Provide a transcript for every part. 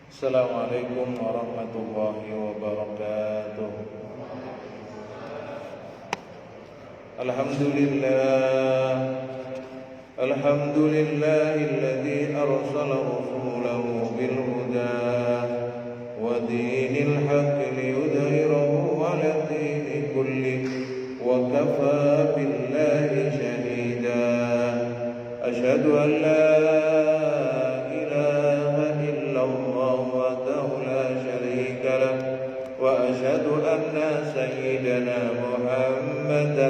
Assalamualaikum warahmatullahi wabarakatuh. Alhamdulillahilladzi arsala rasulahu bil huda wa dinil haqqi liyudhhirahu 'ala dini kullihi wa kafaa billahi shahida. Asyhadu an la وأشهد أن سيدنا محمدا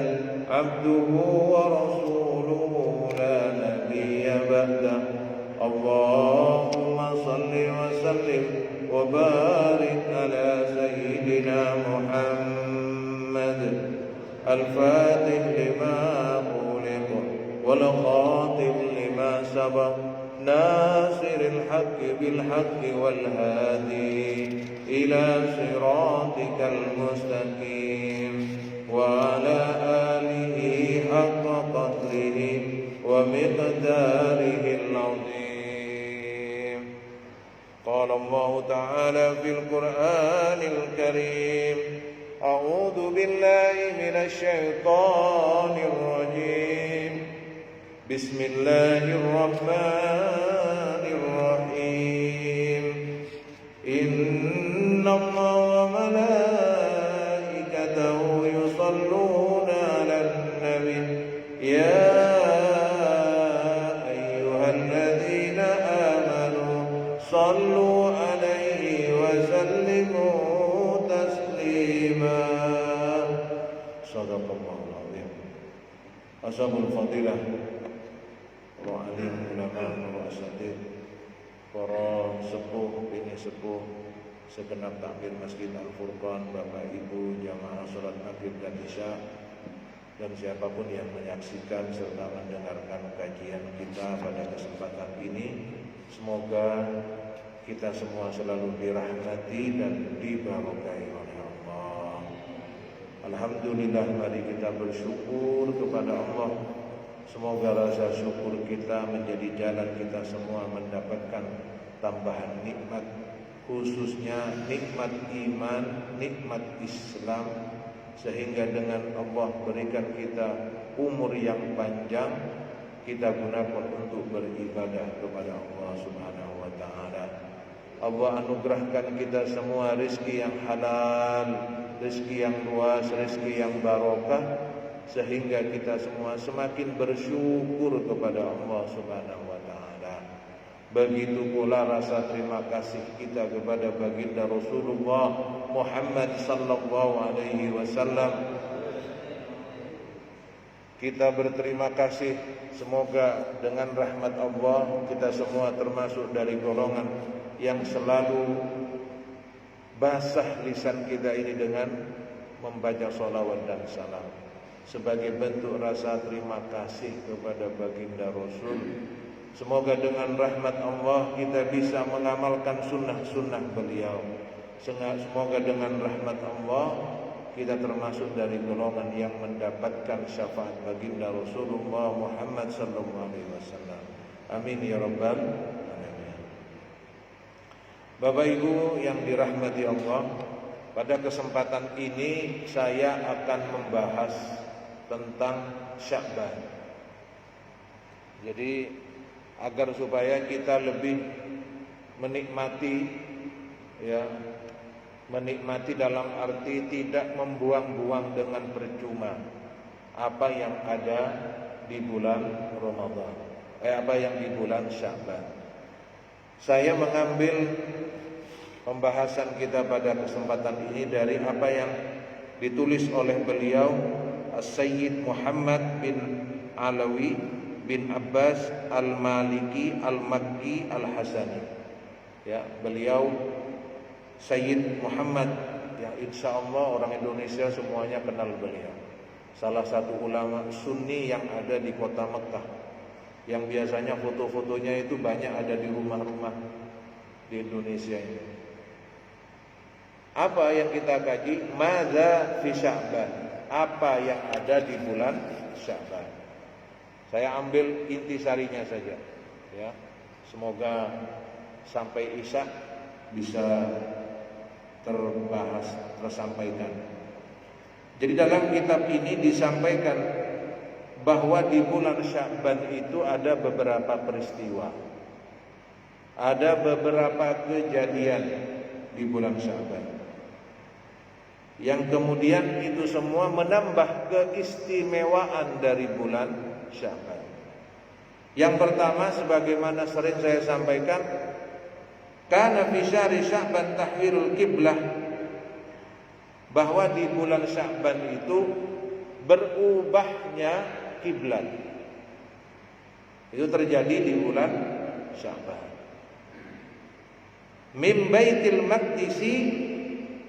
عبده ورسوله لا نبي بعده. اللهم صل وسلم وبارك على سيدنا محمد الفاتح لما أغلق والخاتم لما سبق ناصر الحق بالحق والهادي إلى صراطك المستقيم وعلى آله حق قدره ومقداره العظيم. قال الله تعالى في القرآن الكريم: أعوذ بالله من الشيطان الرجيم. بسم الله الرحمن الرحيم. إن الله وملائكته يصلون على النبي يا أيها الذين آمنوا صلوا عليه وسلموا تسليما. صدق الله العظيم. أصحاب الفضيلة alim ulama asatid, para sepuh bini sepuh segenap takmir Masjid Al-Furqan, Bapak Ibu jamaah salat maghrib dan isya, dan siapapun yang menyaksikan serta mendengarkan kajian kita pada kesempatan ini, semoga kita semua selalu dirahmati dan diberkahi oleh Allah. Alhamdulillah, mari kita bersyukur kepada Allah. Semoga rasa syukur kita menjadi jalan kita semua mendapatkan tambahan nikmat, khususnya nikmat iman, nikmat Islam, sehingga dengan Allah berikan kita umur yang panjang, kita gunakan untuk beribadah kepada Allah Subhanahu wa taala. Allah anugerahkan kita semua rezeki yang halal, rezeki yang luas, rezeki yang barokah, sehingga kita semua semakin bersyukur kepada Allah Subhanahu wa taala. Begitu pula rasa terima kasih kita kepada baginda Rasulullah Muhammad sallallahu alaihi wasallam. Kita berterima kasih, semoga dengan rahmat Allah kita semua termasuk dari golongan yang selalu basah lisan kita ini dengan membaca sholawat dan salam sebagai bentuk rasa terima kasih kepada baginda Rasul. Semoga dengan rahmat Allah kita bisa mengamalkan sunnah-sunnah beliau. Semoga dengan rahmat Allah kita termasuk dari golongan yang mendapatkan syafaat baginda Rasulullah Muhammad sallallahu alaihi wasallam. Amin ya rabbal alamin. Bapak Ibu yang dirahmati Allah, pada kesempatan ini saya akan membahas tentang Sya'ban. Jadi agar supaya kita lebih menikmati, ya, menikmati dalam arti tidak membuang-buang dengan percuma apa yang ada di bulan Ramadan, apa yang di bulan Sya'ban. Saya mengambil pembahasan kita pada kesempatan ini dari apa yang ditulis oleh beliau As-Sayyid Muhammad bin Alawi bin Abbas Al-Maliki Al-Makki Al-Hasani. Ya, beliau Sayyid Muhammad, ya, insya Allah orang Indonesia semuanya kenal beliau. Salah satu ulama Sunni yang ada di kota Mekah, yang biasanya foto-fotonya itu banyak ada di rumah-rumah di Indonesia ini. Apa yang kita kaji? Madza fi Sya'ban? Apa yang ada di bulan Sya'ban? Saya ambil intisarinya saja, ya. Semoga sampai Isya bisa tersampaikan. Jadi dalam kitab ini disampaikan bahwa di bulan Sya'ban itu ada beberapa peristiwa, ada beberapa kejadian di bulan Sya'ban, yang kemudian itu semua menambah keistimewaan dari bulan Sya'ban. Yang pertama, sebagaimana sering saya sampaikan, kana fi syahri Sya'ban tahwirul qiblah, bahwa di bulan Sya'ban itu berubahnya kiblat. Itu terjadi di bulan Sya'ban. Min Baitil Maqdisi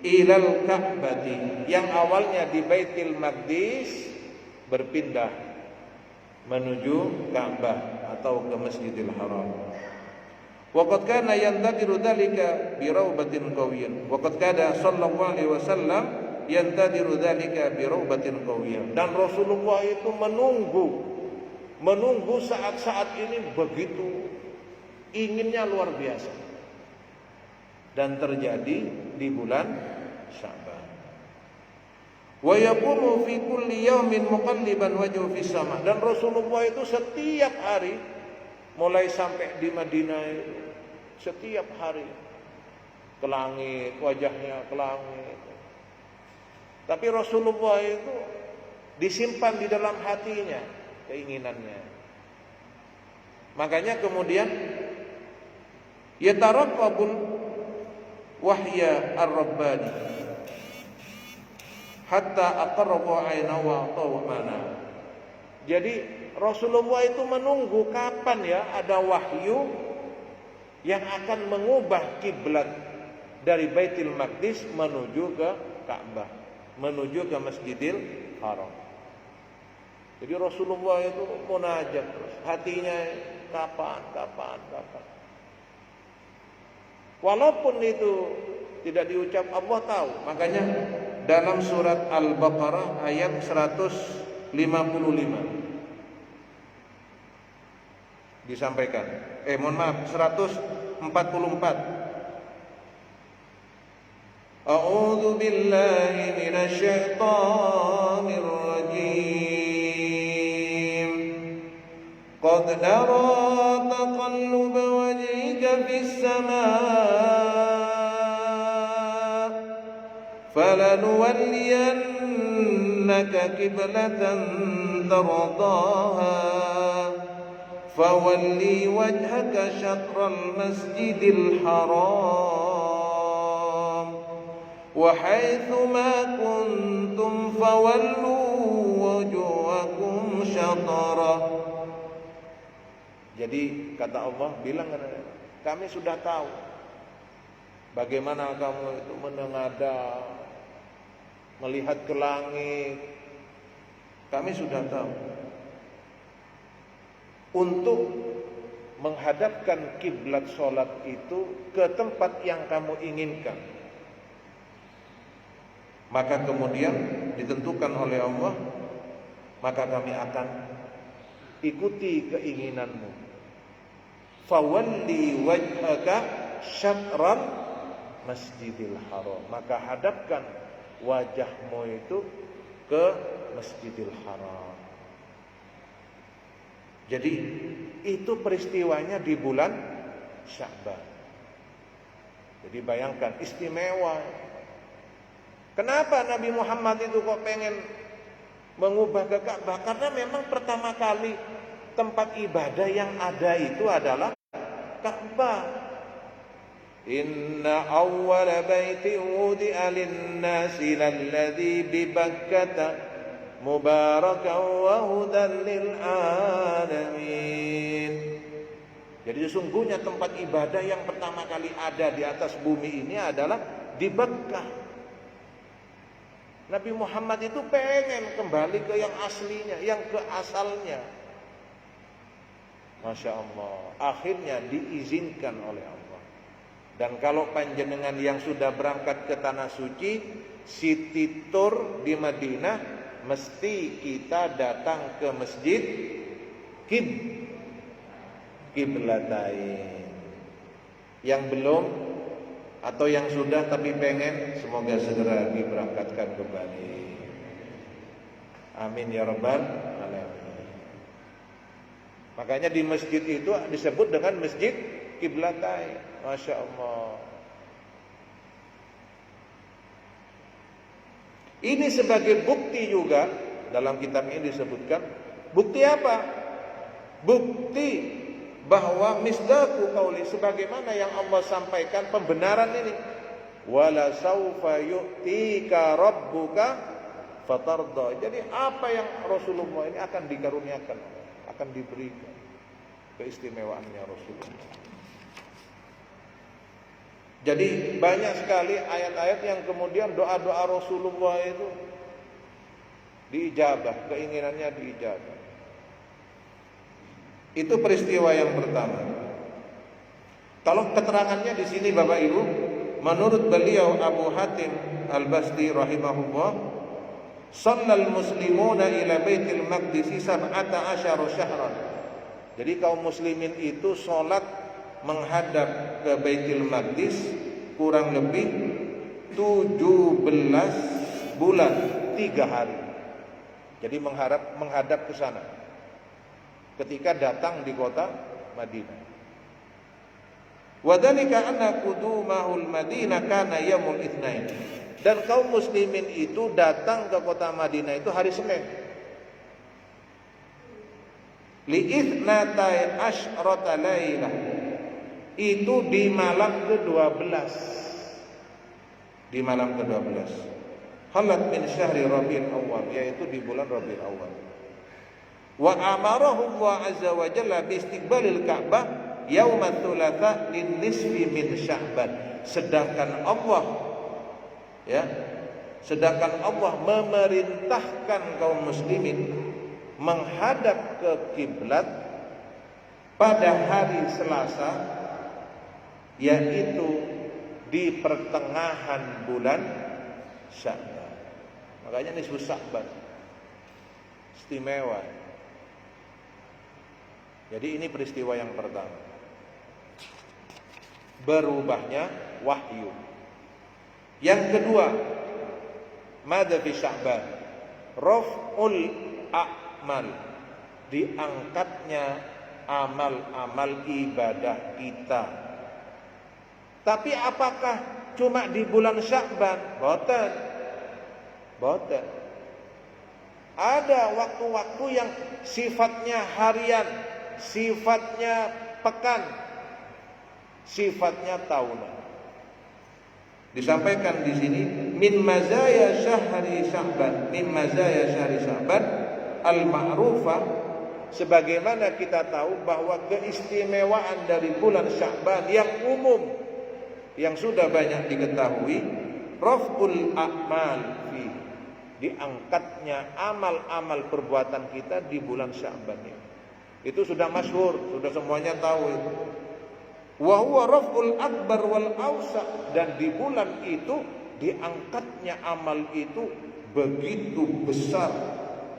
ilal Ka'bati, yang awalnya di Baitul Maqdis berpindah menuju Ka'bah atau ke Masjidil Haram. Waqad kana yantadiru dzalika bi raubatin qawiyyin. Waqad kana sallallahu alaihi wasallam yantadiru dzalika bi raubatin qawiyyin. Dan Rasulullah itu menunggu saat-saat ini begitu inginnya luar biasa. Dan terjadi di bulan Sya'ban. Wa yaqumu fi kulli yawmin muqalliban wajhu fis sama'. Dan Rasulullah itu setiap hari, mulai sampai di Madinah itu, setiap hari ke langit, wajahnya ke langit. Tapi Rasulullah itu disimpan di dalam hatinya keinginannya. Makanya kemudian yataraqqabul wahya ar-rabbani hatta aqarrabu ainahu wa tawmana. Jadi Rasulullah itu menunggu kapan ya ada wahyu yang akan mengubah kiblat dari Baitul Maqdis menuju ke Ka'bah, menuju ke Masjidil Haram. Jadi Rasulullah itu munajat terus, hatinya kapan. Walaupun itu tidak diucap, Allah tahu. Makanya dalam surat Al-Baqarah ayat 155 disampaikan. Mohon maaf, 144. A'udzu billahi minasy syaithanir rajim. Qad nara taqalluba wajhika fis samaa falanuwalliyannaka qiblatan tardaha fawalli wajhaka syatral masjidil haram wa haitsu ma kuntum fawallu wujuhakum syatrah. Jadi kata Allah, bilang kami sudah tahu bagaimana kamu itu menengadah, melihat ke langit. Kami sudah tahu. Untuk menghadapkan kiblat sholat itu ke tempat yang kamu inginkan, maka kemudian ditentukan oleh Allah, maka kami akan ikuti keinginanmu. Fawalli wajhaka syatral Masjidil Haram, maka hadapkan wajahmu itu ke Masjidil Haram. Jadi itu peristiwanya di bulan Sya'ban. Jadi bayangkan istimewa. Kenapa Nabi Muhammad itu kok pengen mengubah ke Ka'bah? Karena memang pertama kali tempat ibadah yang ada itu adalah Ka'bah. Inna awwala baitin wudi'a lin-nasi lalladzi bi Bakkah mubarakan wa hudan lil alamin. Jadi sesungguhnya tempat ibadah yang pertama kali ada di atas bumi ini adalah di Bakkah. Nabi Muhammad itu pengen kembali ke yang aslinya, yang ke asalnya. Masya Allah, akhirnya diizinkan oleh Allah. Dan kalau panjenengan yang sudah berangkat ke Tanah Suci, Siti Tur di Madinah, mesti kita datang ke Masjid Qiblatain. Yang belum atau yang sudah tapi pengen, semoga segera diberangkatkan kembali. Amin ya rabbal alamin. Makanya di masjid itu disebut dengan masjid Qiblatain. Masya Allah. Ini sebagai bukti juga, dalam kitab ini disebutkan, bukti apa? Bukti bahwa misdaku qauli, sebagaimana yang Allah sampaikan pembenaran ini. Wala saufa yu'tika rabbuka fatarda. Jadi apa yang Rasulullah ini akan dikaruniakan, akan diberikan keistimewaannya Rasulullah. Jadi banyak sekali ayat-ayat yang kemudian doa-doa Rasulullah itu diijabah, keinginannya diijabah. Itu peristiwa yang pertama. Kalau keterangannya di sini Bapak Ibu, menurut beliau Abu Hatim Al-Basti rahimahullah, shallal muslimuna ila Baitul Maqdis 17 syahran. Jadi kaum muslimin itu sholat menghadap ke Baitul Maqdis kurang lebih 17 bulan 3 hari. Jadi menghadap ke sana ketika datang di kota Madinah. Wa dzalika anna qudumahul Madinah kana yaumul Itsnain. Dan kaum muslimin itu datang ke kota Madinah itu hari Senin. Li itsnatai asyrata lailah. Itu di malam ke-12. Di malam ke-12. Halat min syahri Rabiul Awwal, yaitu di bulan Rabiul Awwal. Wa amarahu Allah azza wa jalla bi istiqbalil Ka'bah yaumat tsulatsa lin nisfi min Sya'ban. Sedangkan Allah memerintahkan kaum muslimin menghadap ke kiblat pada hari Selasa, yaitu di pertengahan bulan Sya'ban. Makanya nisfu Sya'ban istimewa. Jadi ini peristiwa yang pertama, berubahnya wahyu. Yang kedua, madza fi Sya'ban, raf'ul a'mal, diangkatnya amal-amal ibadah kita. Tapi apakah cuma di bulan Sya'ban? Boten. Ada waktu-waktu yang sifatnya harian, sifatnya pekan, sifatnya tahunan. Disampaikan di sini min mazaya syahri Sya'ban, min mazaya syahri Sya'ban al-ma'rufah, sebagaimana kita tahu bahwa keistimewaan dari bulan Sya'ban yang umum, yang sudah banyak diketahui, raf'ul a'mal fi, diangkatnya amal-amal perbuatan kita di bulan Sya'ban ini. Itu sudah masyhur, sudah semuanya tahu itu. Wa huwa raf'ul akbar wal awsa, dan di bulan itu diangkatnya amal itu begitu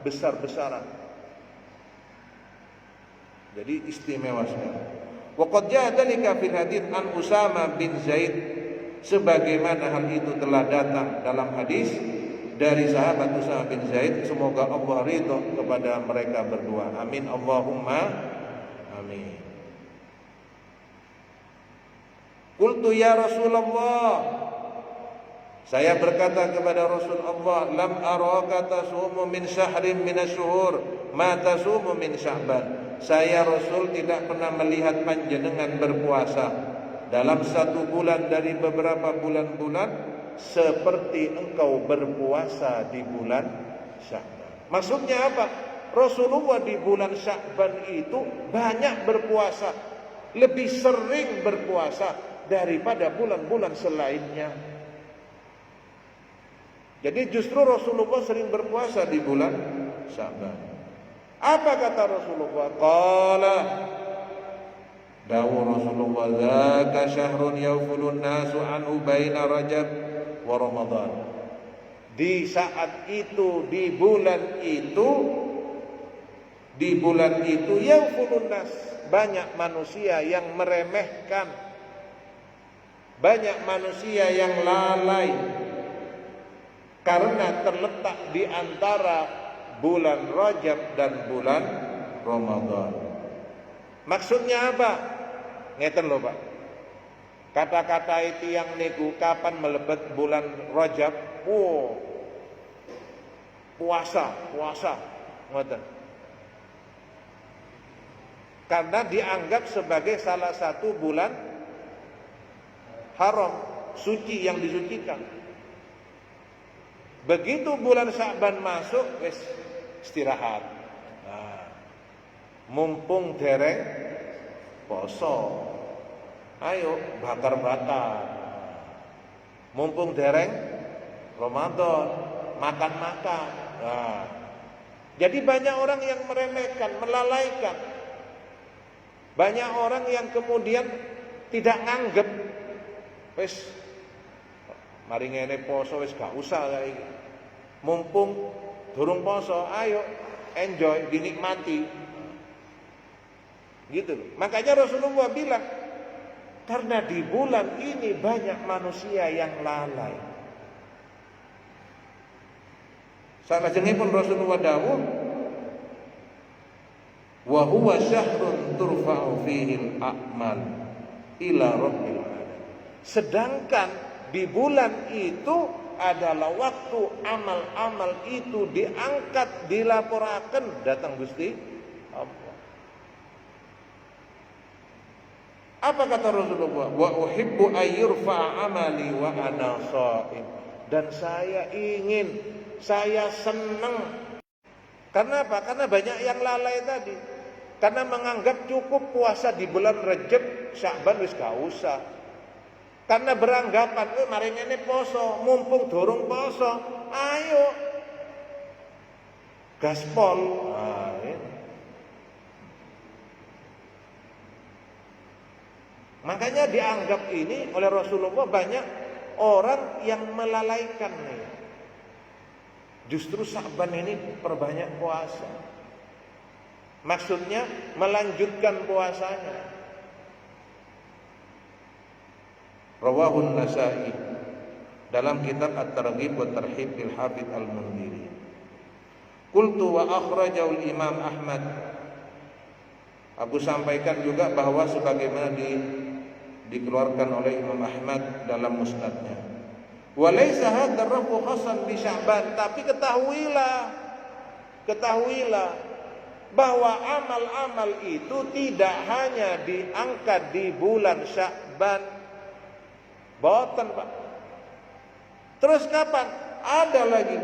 besar-besaran. Jadi istimewa sekali. Wa qad ja'a dzalika fil hadits an Usama bin Zaid, sebagaimana hal itu telah datang dalam hadis dari sahabat Usama bin Zaid, semoga Allah ridho kepada mereka berdua. Amin Allahumma amin. Qultu ya Rasulullah, saya berkata kepada Rasulullah, lam araka tasumu min syahrin minasyuhur ma tasumu min Sya'ban. Saya Rasul tidak pernah melihat panjenengan berpuasa dalam satu bulan dari beberapa bulan-bulan seperti engkau berpuasa di bulan Sya'ban. Maksudnya apa? Rasulullah di bulan Sya'ban itu banyak berpuasa, lebih sering berpuasa daripada bulan-bulan selainnya. Jadi justru Rasulullah sering berpuasa di bulan Sya'ban. Apa kata Rasulullah? Qala, dawuh Rasulullah, dzaka syahrun yawfulun nasu anhu baina Rajab wa Ramadan. Di saat itu, di bulan itu yawfulun nas, banyak manusia yang meremehkan Banyak manusia yang lalai karena terletak di antara bulan Rajab dan bulan Ramadan. Maksudnya apa? Ngeten lho Pak. Kata-kata itu yang niku kapan melebet bulan Rajab? Puasa. Ngoten. Karena dianggap sebagai salah satu bulan haram, suci yang disucikan. Begitu bulan Sya'ban masuk, wis istirahat. Nah, mumpung dereng poso, ayo bakar-bakar. Mumpung dereng Ramadan, makan-makan. Nah, jadi banyak orang yang meremehkan, melalaikan. Banyak orang yang kemudian tidak nganggep, wis mari ngene poso wis gak usah saiki. Mumpung durung poso, ayo enjoy, dinikmati. Gitu loh. Makanya Rasulullah bilang, karena di bulan ini banyak manusia yang lalai. Salajengipun Rasulullah dawuh, wa huwa syahrun turfa'u fihi al-a'mal ila rabbil alamin. Sedangkan di bulan itu adalah waktu amal-amal itu diangkat, dilaporaken datang Gusti Allah. Apa kata Rasulullah? Wa uhibbu ayyurfa'a amali wa ana sha'im. Dan saya ingin, saya senang. Karena apa? Karena banyak yang lalai tadi. Karena menganggap cukup puasa di bulan Rajab, Sya'ban wis gak usah. Karena beranggapan, mari ngene poso, mumpung durung poso, ayo gaspol. Makanya dianggap ini oleh Rasulullah banyak orang yang melalaikan nih. Justru Sya'ban ini perbanyak puasa. Maksudnya melanjutkan puasanya. Rawahun Nasa'i dalam kitab At-Targhib wa Tarhib lil Hafidz Al-Mundhiri. Qultu wa akhrajahu Imam Ahmad. Aku sampaikan juga bahwa sebagaimana dikeluarkan oleh Imam Ahmad dalam musnadnya. Wa laisa hadzal rafu khasan bi Sya'ban, tapi ketahuilah bahwa amal-amal itu tidak hanya diangkat di bulan Sya'ban. Boten Pak. Terus kapan? Ada lagi.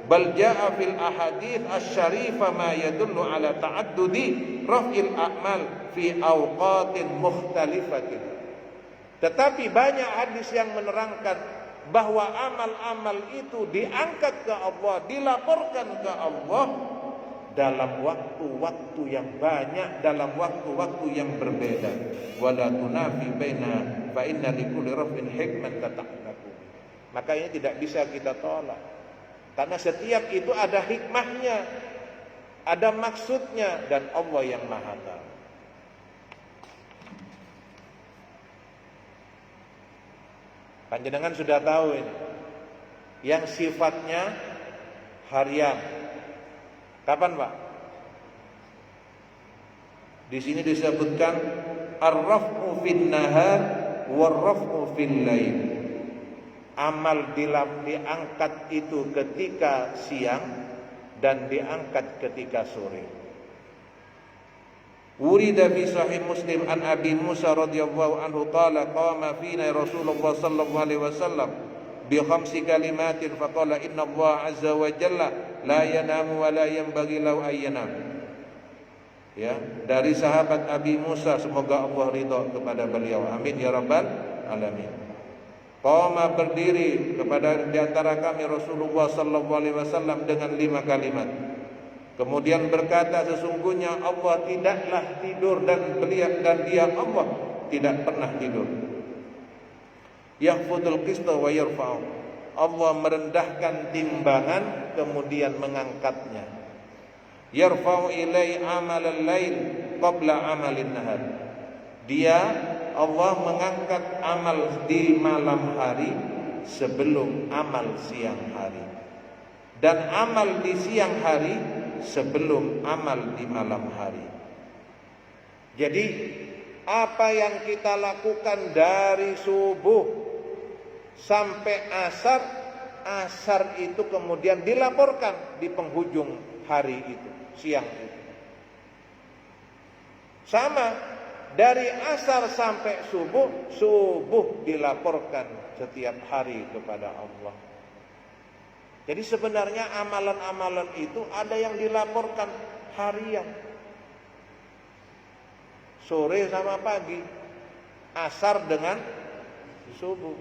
Bal jaa fil ahadits asy-syarifah ma yadullu ala ta'addudi raf'il a'mal fi awqatin mukhtalifatin. Tetapi banyak hadis yang menerangkan bahwa amal-amal itu diangkat ke Allah, dilaporkan ke Allah dalam waktu-waktu yang banyak, dalam waktu-waktu yang berbeda. Wala tunafi baina fa inna likulli rafin hikmatan tata'aqqu. Maka ini tidak bisa kita tolak. Karena setiap itu ada hikmahnya, ada maksudnya, dan Allah yang Maha Tahu. Panjenengan sudah tahu ini. Yang sifatnya harian. Kapan, Pak? Di sini disebutkan ar-raf'u fin nahar war-raf'u fil lail. Amal diangkat itu ketika siang dan diangkat ketika sore. Wurida fi sahih Muslim an Abi Musa radhiyallahu anhu qala qama fina Rasulullah sallallahu alaihi wasallam bi khamsi kalimatin faqala inna Allah azza wa jalla la yanamu wa la yanbaghi lahu an yanam. Ya, dari sahabat Abi Musa, semoga Allah ridha kepada beliau. Amin ya rabbal alamin. Qama berdiri kepada di antara kami Rasulullah sallallahu alaihi wasallam dengan 5 kalimat. Kemudian berkata, sesungguhnya Allah tidaklah tidur dan dia Allah tidak pernah tidur. Yakhfudul qista wa yarfa'u. Allah merendahkan timbangan kemudian mengangkatnya. Yarfa'u ilai amalal lail qabla amalin nahar. Dia Allah mengangkat amal di malam hari sebelum amal siang hari, dan amal di siang hari sebelum amal di malam hari. Jadi apa yang kita lakukan dari subuh sampai asar, asar itu kemudian dilaporkan di penghujung hari itu, siang itu. Sama, dari asar sampai subuh, subuh dilaporkan setiap hari kepada Allah. Jadi sebenarnya amalan-amalan itu ada yang dilaporkan harian, sore sama pagi, asar dengan subuh.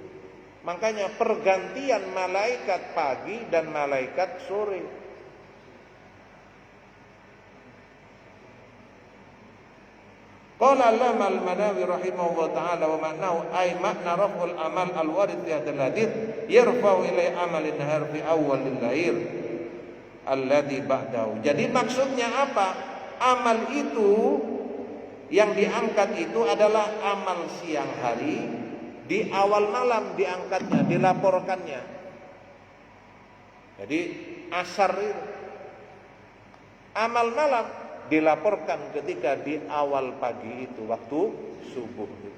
Makanya pergantian malaikat pagi dan malaikat sore. Qala Allama al-Manawi rahimahullah ta'ala wa ma'nahu ay makna raf'ul amal al-warid fi hadzal hadits yarfa'u ilai amalin nahar fi awwalil lail alladhi ba'dahu. Jadi maksudnya apa? Amal itu yang diangkat itu adalah amal siang hari, di awal malam diangkatnya, dilaporkannya. Jadi asar itu amal malam dilaporkan ketika di awal pagi itu, waktu subuh itu.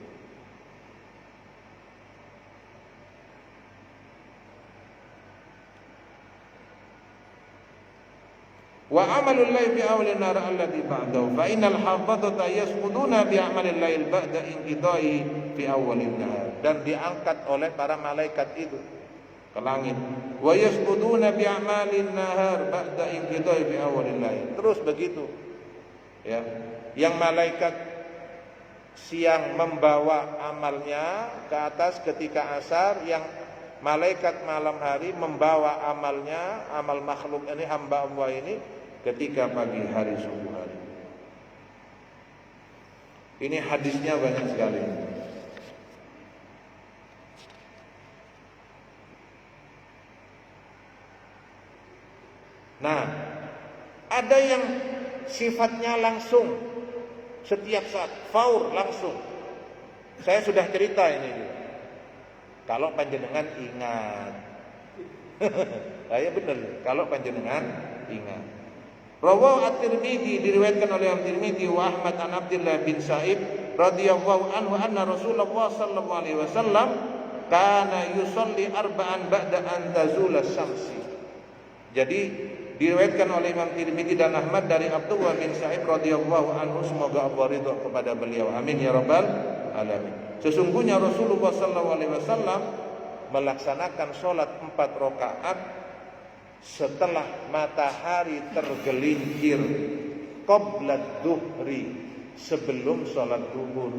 Wa amalul lail fi awwalin nar alladhi ba'dahu fa innal hafadhata yasquduna bi amalil lail ba'da inqidai fi awwalin nar, dan diangkat oleh para malaikat itu ke langit. Wa yasquduna bi amalin nahar ba'da inqidai fi awwalil lail. Terus begitu. Ya, yang malaikat siang membawa amalnya ke atas ketika asar, yang malaikat malam hari membawa amalnya, amal makhluk ini, hamba Allah ini, ketika pagi hari, subuh hari. Ini hadisnya banyak sekali. Nah, ada yang sifatnya langsung, setiap saat, faur, langsung. Saya sudah cerita ini juga. Kalau panjenengan ingat. Saya benar, kalau panjenengan ingat. Rawahu at-Tirmidzi, diriwayatkan oleh at-Tirmidzi wa Ahmad an Abdullah bin Sa'ib radhiyallahu anhu anna Rasulullah sallallahu alaihi wasallam kana yusalli arba'an ba'da an tazula syamsi. Jadi diriwayatkan oleh Imam Tirmidzi dan Ahmad dari Abdullah bin Sa'ib radhiyallahu anhu, semoga Allah ridha kepada beliau, amin ya rabbal alamin. Sesungguhnya Rasulullah sallallahu alaihi wasallam melaksanakan salat 4 rakaat setelah matahari tergelincir, qabla dhuhri, sebelum salat zuhur,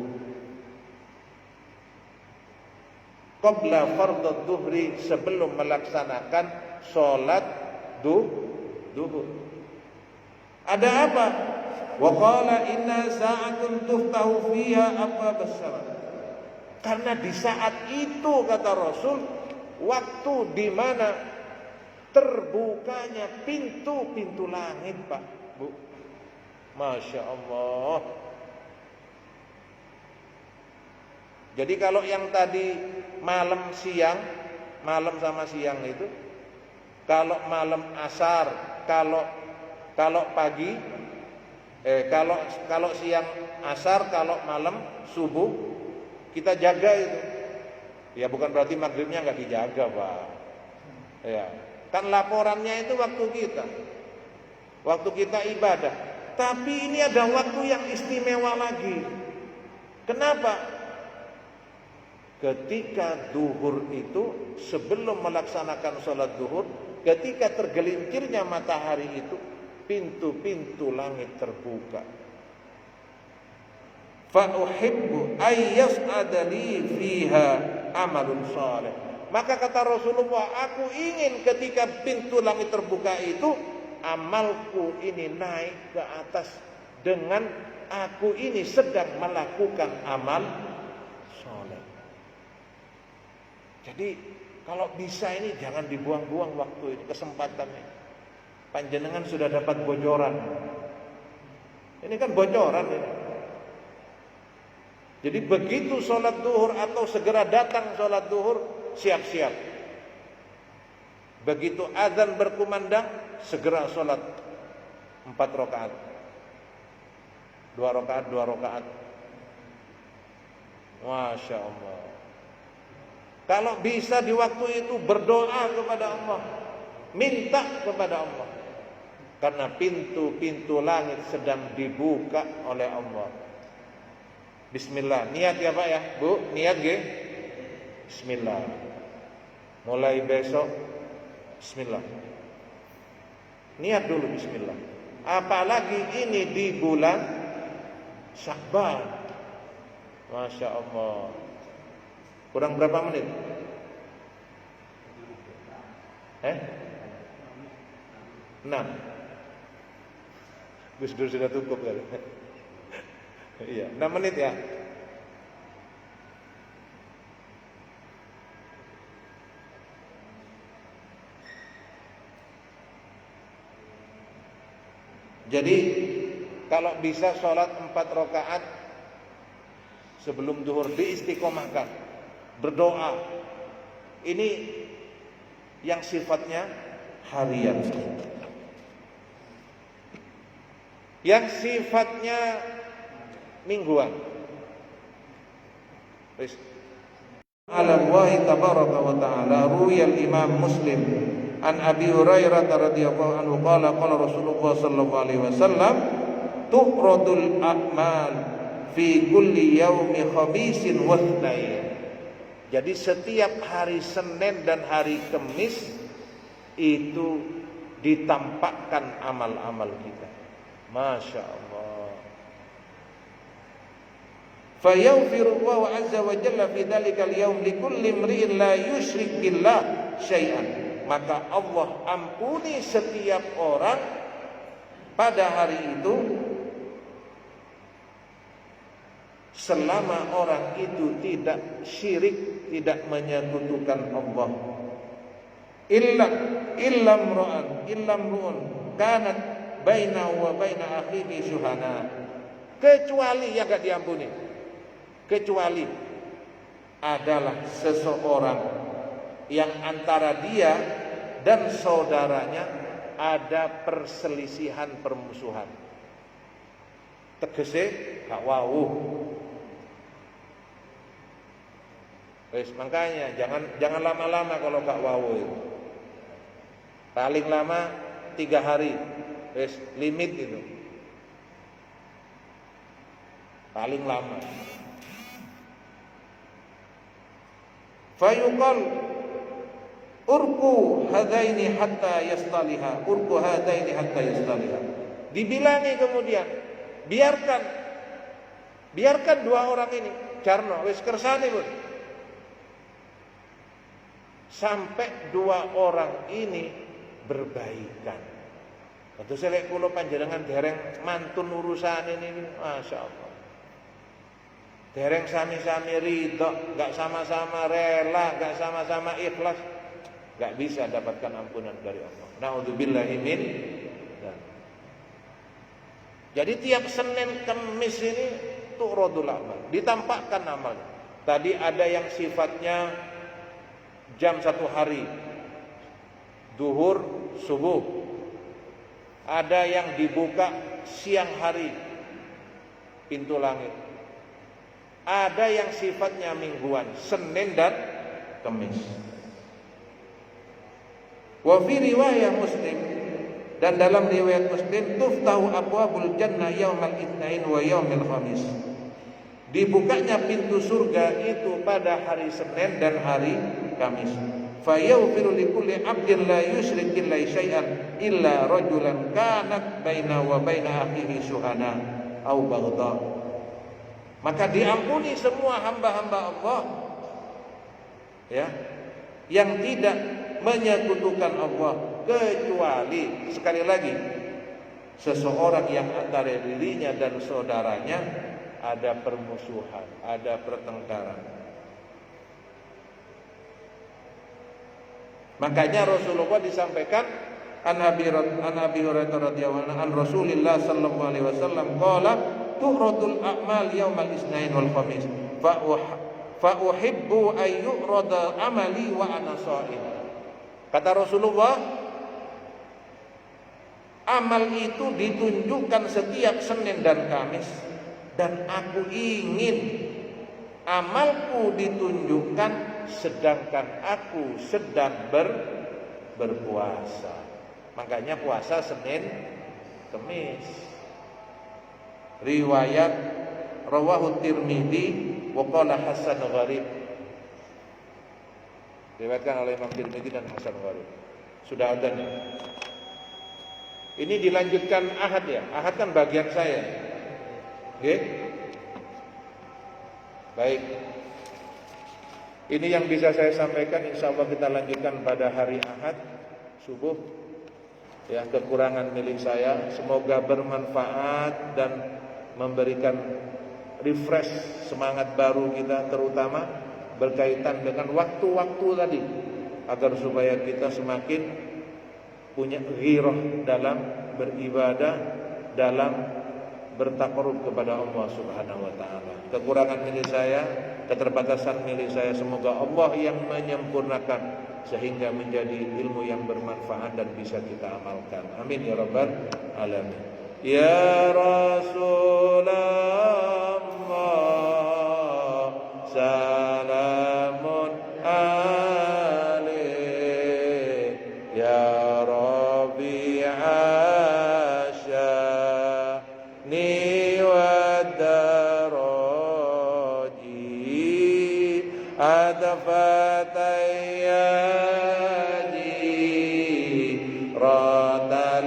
qabla fardhu dhuhri, sebelum melaksanakan salat duhur. Ada apa? Wa qala inna sa'atun tuftahu fiha abwabas sama. Karena di saat itu, kata Rasul, waktu di mana terbukanya pintu-pintu langit, Pak, Bu. Masya Allah. Jadi kalau yang tadi malam siang, malam sama siang itu, kalau malam asar, kalau pagi, kalau siang asar, kalau malam subuh, kita jaga itu. Ya bukan berarti maghribnya nggak dijaga, Pak. Ya, kan laporannya itu waktu kita ibadah. Tapi ini ada waktu yang istimewa lagi. Kenapa? Ketika duhur itu, sebelum melaksanakan sholat duhur, ketika tergelincirnya matahari itu, pintu-pintu langit terbuka. Fa uhibbu ayyas'ada li fiha amalun salih. Maka kata Rasulullah, aku ingin ketika pintu langit terbuka itu, amalku ini naik ke atas dengan aku ini sedang melakukan amal saleh. Jadi kalau bisa ini jangan dibuang-buang waktu ini, kesempatannya. Panjenengan sudah dapat bocoran. Ini kan bocoran ini. Jadi begitu sholat duhur atau segera datang sholat duhur, siap-siap. Begitu azan berkumandang, segera sholat 4 rakaat. 2 rakaat, 2 rakaat. Masya Allah. Kalau bisa di waktu itu berdoa kepada Allah, minta kepada Allah, karena pintu-pintu langit sedang dibuka oleh Allah. Bismillah, niat ya Pak ya, Bu, niat nggih? Bismillah. Mulai besok Bismillah. Niat dulu Bismillah. Apalagi ini di bulan Sya'ban. Masya Allah. Kurang berapa menit? Eh? 6. Gus Dur sudah cukup kali. Iya, 6 menit ya. Jadi kalau bisa sholat 4 rakaat sebelum zuhur, diistiqomahkan, berdoa. Ini yang sifatnya harian. Yang sifatnya mingguan. Ala Allahi tabaraka wa ta'ala ruwiyal Imam Muslim an Abi Hurairah radhiyallahu anhu qala qala Rasulullah sallallahu alaihi wasallam tuqradul a'mal fi kulli yaumi khamisin wa itsnain. Jadi setiap hari Senin dan hari Kamis itu ditampakkan amal-amal kita. Masya Allah. Fayaghfirullahu azza wa jalla fi dzalikal yaum likulli imri'in la yusyrik billah syai'an. Maka Allah ampuni setiap orang pada hari itu selama orang itu tidak syirik, tidak menyekutukan Allah. Illamru'un kanat bainahu wa baina akhihi syuhana. Kecuali yang enggak diampuni. Kecuali adalah seseorang yang antara dia dan saudaranya ada perselisihan, permusuhan. Tegese gak wau. Wes makanya jangan lama-lama kalau gak wau itu. Paling lama 3 hari. Wes limit itu. Paling lama. Fayuqal urku hadaini hatta yastaliha, urku hadaini hatta yastaliha. Dibilangi kemudian, biarkan 2 orang ini jarno wis kersane pun sampai 2 orang ini berbaikan. Tentu selek kula panjenengan dereng mantun urusan ini, masya Allah. Dereng sami-sami ridho, gak sama-sama rela, gak sama-sama ikhlas, gak bisa dapatkan ampunan dari Allah. Na'udzubillahi min. Jadi tiap Senin Kamis ini tu'radul amal, ditampakkan amal. Tadi ada yang sifatnya jam 1 hari, duhur, subuh. Ada yang dibuka siang hari, pintu langit. Ada yang sifatnya mingguan, Senin dan Kamis. Wa fi riwayah Muslim, dan dalam riwayat Muslim, tuftahu abwabul jannah yaumal itsnain wa yaumil khamis. Dibukanya pintu surga itu pada hari Senin dan hari Kamis. Fa yaghfiru likulli 'abdin la yusyrik billahi syai'an illa rajulan kanat baina wa baina akhihi syuhana au baghdha. Maka diampuni semua hamba-hamba Allah ya, yang tidak menyekutukan Allah, kecuali sekali lagi seseorang yang antara dirinya dan saudaranya ada permusuhan, ada pertengkaran. Makanya Rasulullah disampaikan an Abi Hurairah radhiyallahu anhu an Rasulillah sallallahu alaihi wasallam qala tu'radul a'mal yaumal isnain wal khamis fa uhibbu ay yu'rada amali wa ana sha'im. Kata Rasulullah, amal itu ditunjukkan setiap Senin dan Kamis, dan aku ingin amalku ditunjukkan sedangkan aku sedang berpuasa. Makanya puasa Senin Kamis. Riwayat rawahu Tirmidzi wa qala hasan gharib. Diriwayatkan oleh Imam Tirmidzi dan hasan gharib. Sudah ada nih. Ini dilanjutkan Ahad ya. Ahad kan bagian saya. Oke? Baik. Ini yang bisa saya sampaikan. Insya Allah kita lanjutkan pada hari Ahad subuh. Ya, kekurangan milik saya. Semoga bermanfaat dan memberikan refresh semangat baru kita, terutama berkaitan dengan waktu-waktu tadi, agar supaya kita semakin punya ghirah dalam beribadah, dalam bertaqarrub kepada Allah Subhanahu wa taala. Kekurangan milik saya, keterbatasan milik saya, semoga Allah yang menyempurnakan sehingga menjadi ilmu yang bermanfaat dan bisa kita amalkan. Amin ya rabbal alamin. Ya Rasulullah, salamun alaik ya Rabi'asyani wa daraji adfatayadi radal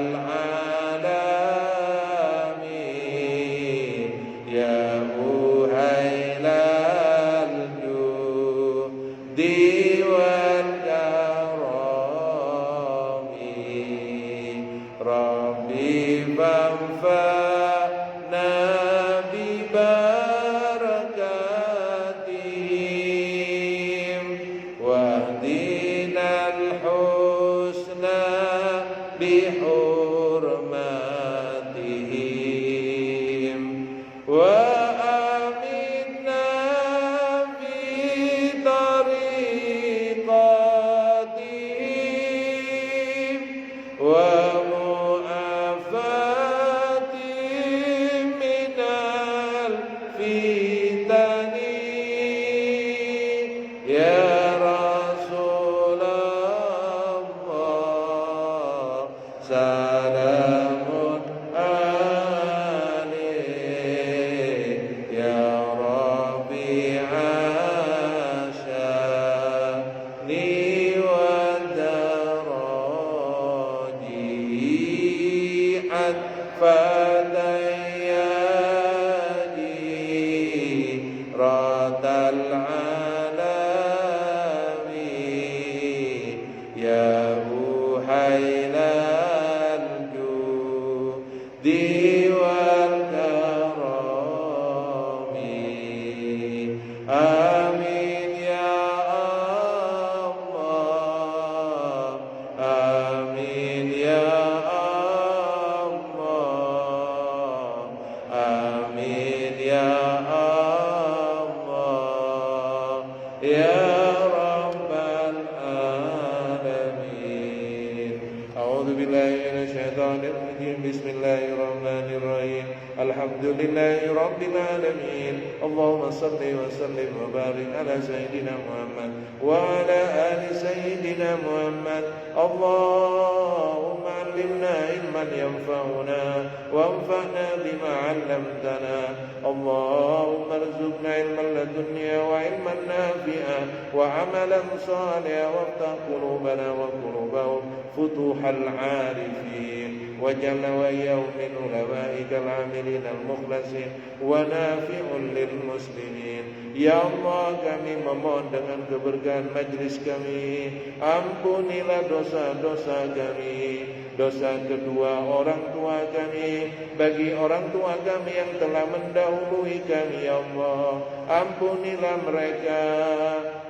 dengan keberkahan majlis kami, ampunilah dosa-dosa kami, dosa kedua orang tua kami, bagi orang tua kami yang telah mendahului kami, ya Allah, ampunilah mereka,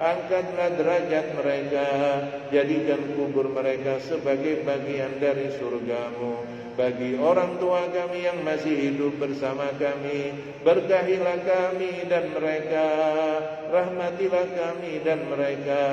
angkatlah derajat mereka, jadikan kubur mereka sebagai bagian dari surgamu. Bagi orang tua kami yang masih hidup bersama kami, berkahilah kami dan mereka, rahmatilah kami dan mereka.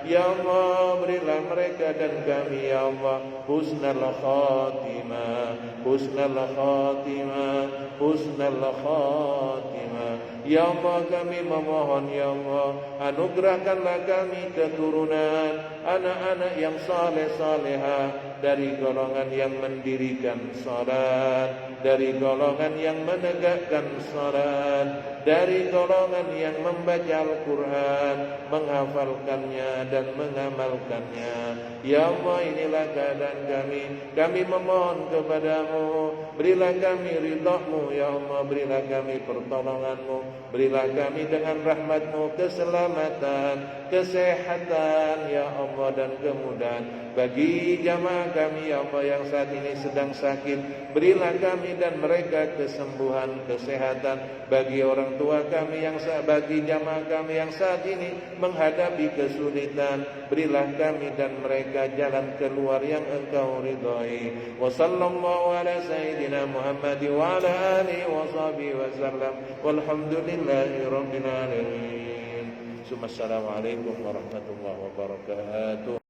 Ya Allah, berilah mereka dan kami, ya Allah, husnul khatimah, husnul khatimah, husnul khatimah. Ya Allah, kami memohon, ya Allah, anugerahkanlah kami keturunan anak-anak yang saleh-salehah, dari golongan yang mendirikan salat, dari golongan yang menegakkan salat, dari golongan yang membaca Al-Quran, menghafalkannya dan mengamalkannya. Ya Allah, inilah keadaan kami. Kami memohon kepadamu, berilah kami ridha-Mu, ya Allah, berilah kami pertolongan-Mu, berilah kami dengan rahmat-Mu keselamatan, kesehatan, ya Allah, dan kemudahan bagi jamaah kami, ya Allah, yang saat ini sedang sakit. Berilah kami dan mereka kesembuhan, kesehatan. Bagi orang tua kami yang bagi jamaah kami yang saat ini menghadapi kesulitan, berilah kami dan mereka jalan keluar yang Engkau ridhai. Wa sallallahu ala sayyidina Muhammad wa ala alihi wa sahbihi wa sallam. Walhamdulillahi rabbil alamin. Assalamualaikum warahmatullahi wabarakatuh.